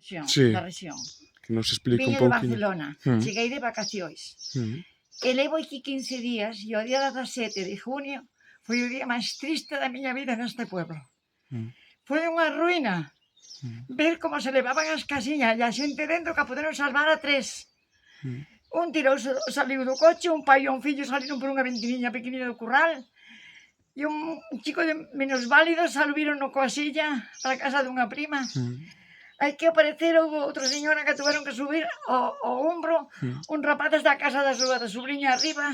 Sí, da rexión. que nos explica un Viña de pouquinho. Barcelona, cheguei de vacacións. E levo aquí 15 días e o día 17 de junio foi o día máis triste da miña vida neste pueblo. Foi unha ruína ver como se levaban as casiñas e a xente dentro que a puderon salvar a 3. Un saliu do coche, un pai e un fillo saliron por unha ventiniña pequenina do curral e un chico de menos válido salubiron coa silla para a casa dunha prima. Hai que aparecer houve outra señora que tuveron que subir ao ombro un rapaces da casa da súa sobrinha arriba.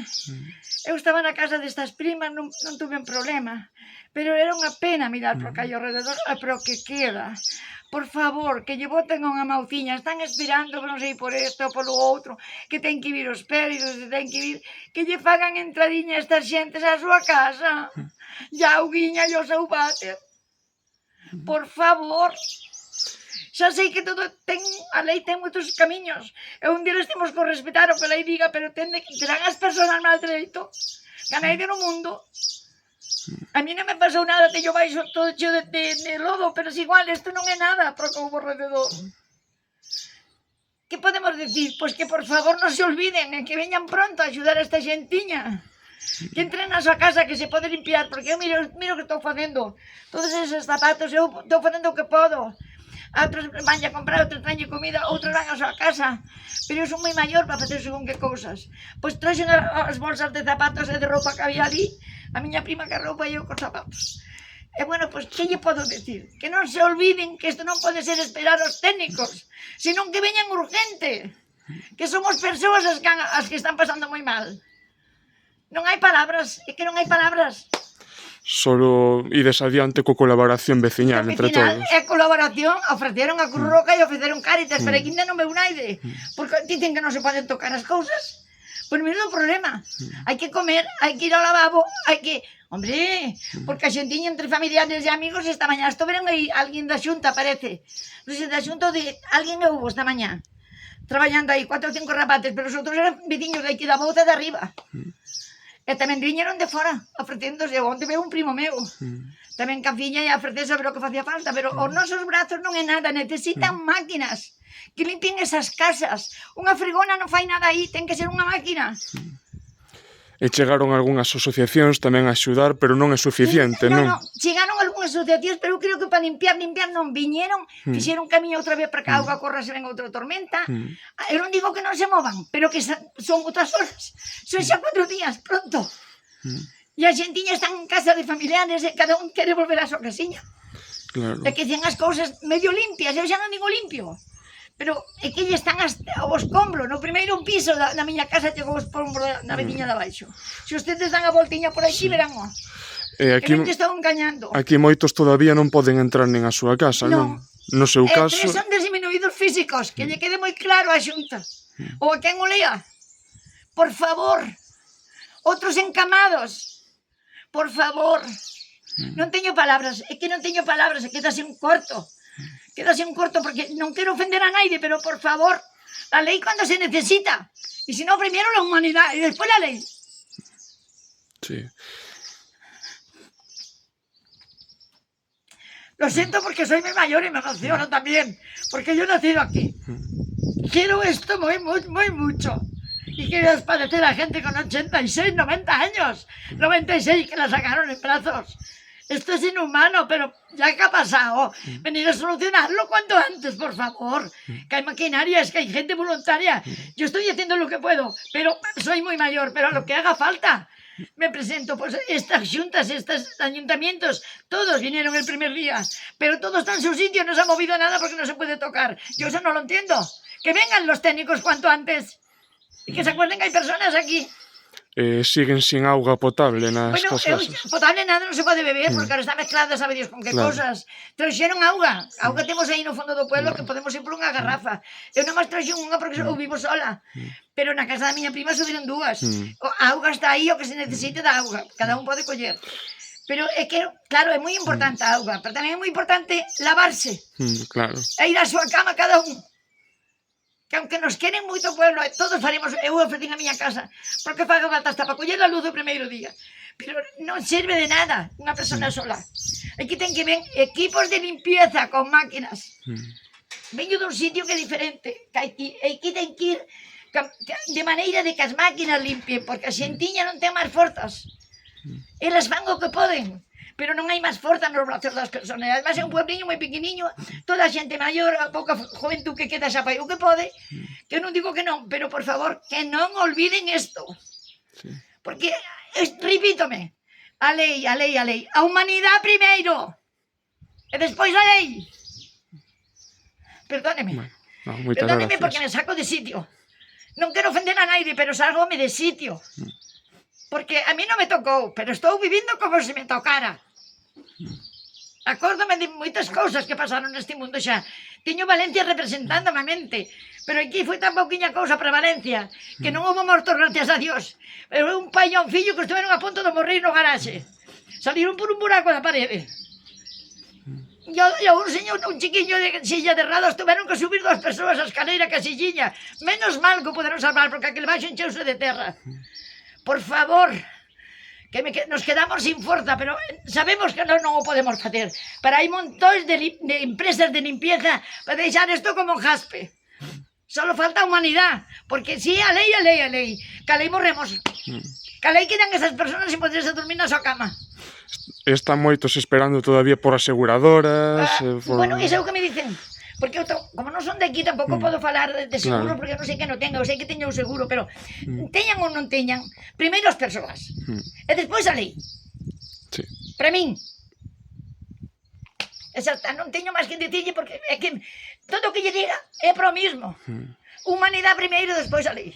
Eu estaba na casa destas primas, non tuve un problema, pero era unha pena mirar por que hai ao rededor, pero que queda. Por favor, que lle boten unha mauciña, están esperando, non sei, por isto ou polo outro, que ten que vir os péridos, que lle fagan entradiña a estas xentes á súa casa. E a auguiña e o seu váter. Por favor. Xa sei que todo a lei ten moitos camiños, e un día temos que respetar o que a lei diga, pero terán as persoas mal dereito, que a naide no mundo. A mí non me pasou nada, teño baixo todo cheo de lodo, pero é igual, isto non é nada para o que houve alrededor. Que podemos decir? Pois que por favor non se olviden, e que veñan pronto a axudar a esta xentiña. Que entren na súa casa, que se pode limpiar, porque eu miro o que estou facendo. Todos esos zapatos, eu estou facendo o que podo. Outros van a comprar, outros traen comida, outros van a súa casa. Pero eu son moi maior para facer según que cousas. Pois traxen as bolsas de zapatos e de roupa que había ali, a miña prima que roupa e eu cos zapatos. E bueno, pois que lle podo decir? Que non se olviden que isto non pode ser esperar aos técnicos, senón que veñan urgente. Que somos persoas as que están pasando moi mal. Non hai palabras, é que non hai palabras. Solo ides adiante co colaboración veciñal entre todos. É colaboración, ofreceron a Cruz Roja e ofreceron Cáritas, pero aquí ainda non veu naide, porque dicen que non se poden tocar as cousas. Pois mesmo problema, hai que comer, hai que ir ao lavabo, hai que... Hombre, porque a xentiña entre familiares e amigos esta mañá estuveron aí, alguén da xunta parece, non sei, da xunta de alguén que hubo esta mañá, traballando aí, 4 ou 5 rapaces, pero os outros eran veciños de aquí da Bouza de arriba. E tamén viñeron de fora, ofrecéndose, onde veo un primo meu, tamén que a filla e a ofrecer sobre o que facía falta, pero os nosos brazos non é nada, necesitan máquinas que limpien esas casas. Unha fregona non fai nada aí, ten que ser unha máquina. E chegaron algunhas asociacións tamén a axudar, pero non é suficiente, non? Non, chegaron algunhas asociacións, pero eu creo que para limpiar non viñeron, fixeron camiño outra vez para que a auga corra se ven outra tormenta. Eu non digo que non se movan, pero que son outras horas. Son xa 4 días, pronto. E a xentiña están en casa de familiares e cada un quere volver a súa casiña. Claro. E que ten as cousas medio limpias, eu xa non digo limpio. Pero é que lle están ao escombro. No primeiro piso da miña casa chegou o escombro na veciña de abaixo. Se ustedes dan a voltiña por aquí, verán, ó. Que non te están engañando. Aquí moitos todavía non poden entrar nen a súa casa, non? No seu caso... Tres son disminuídos físicos, que lle quede moi claro a xunta. Ou a quen o lea. Por favor. Outros encamados. Por favor. Non teño palabras, é que non teño palabras, quedase un corto. Quedase un corto porque non quero ofender a naide, pero por favor, la ley cuando se necesita. Y si no, primero la humanidad y después la ley. Sí. Lo siento porque soy muy mayor y me emociono también, porque yo he nacido aquí. Quiero esto muy mucho. Y quiero despadecer a gente con 86, 90 años. 96 que la sacaron en brazos. Esto es inhumano, pero ya que ha pasado, venir a solucionarlo cuanto antes, por favor. Que hay maquinarias, que hay gente voluntaria. Yo estoy haciendo lo que puedo, pero soy muy mayor, pero lo que haga falta. Me presento, pues estas juntas, estos ayuntamientos, todos vinieron el primer día, pero todo está en su sitio, no se ha movido nada porque no se puede tocar. Yo eso no lo entiendo. Que vengan los técnicos cuanto antes y que se acuerden que hay personas aquí. Siguen sin auga potable nas casas. Potable nada, non se pode beber, porque ahora está mezclada, sabe Dios con que cosas. Trouxeron auga, auga temos aí no fondo do pueblo que podemos ir por unha garrafa. Eu non máis trouxen unha porque eu vivo sola, pero na casa da miña prima subiron 2. A auga está aí, o que se necesite da auga, cada un pode coller. Pero é que, claro, é moi importante a auga, pero tamén é moi importante lavarse. Claro. E ir á súa cama cada un. Que aunque nos queren moito o pueblo, todos faremos, eu ofrecín a miña casa, porque faga falta hasta para coller a luz o primeiro día. Pero non serve de nada unha persona sola. Aquí ten que ven equipos de limpieza con máquinas. veño dun sitio que é diferente, que aquí ten que ir de maneira de que as máquinas limpien, porque a xentiña non ten máis forzas. Elas fan o que poden, pero non hai máis forza nos brazos das persoas. Ademais é un puebliño moi pequeniño, toda a xente maior, a pouca juventud que queda xa fai o que pode, que eu non digo que non, pero por favor, que non olviden isto. Porque, repítome, a lei, a lei, a lei, a humanidade primeiro, e despois a lei. Perdóneme, perdóneme porque me saco de sitio. Non quero ofender a naide, pero salgome de sitio. Porque a mí non me tocou, pero estou vivindo como se me tocara. Acórdome de moitas cousas que pasaron neste mundo xa. Teño Valencia representándome a mente, pero aquí foi tan pouquiña cousa para Valencia que non houve mortos, gracias a Dios. Pero un pai e un fillo que estiveron a punto de morrer no garaxe. Saliron por un buraco da parede. E un señor, un chiquiño de silla de rados, tuveron que subir 2 persoas a escaleira que a silliña. Menos mal que o poderon salvar, porque aquel baixo encheuse de terra. Por favor, que nos quedamos sin forza, pero sabemos que non o podemos facer. Pero hai montóns de empresas de limpieza para deixar isto como un jaspe. Solo falta humanidade, porque si a lei, a lei, a lei. Que a lei morremos. Que a lei quedan esas personas sin poderse dormir na súa cama. Están moitos esperando todavía por aseguradoras. Bueno, iso é o que me dicen. Porque eu, como non son de aquí, tampouco podo falar de seguro, porque non sei que non tenga, eu sei que teño o seguro, pero teñan ou non teñan, primeiro as persoas, e despois a lei. Sí. Para min. Exacta, non teño máis que dicirlle, porque é que todo o que lle diga é pro mismo. Humanidade primeiro, despois a lei.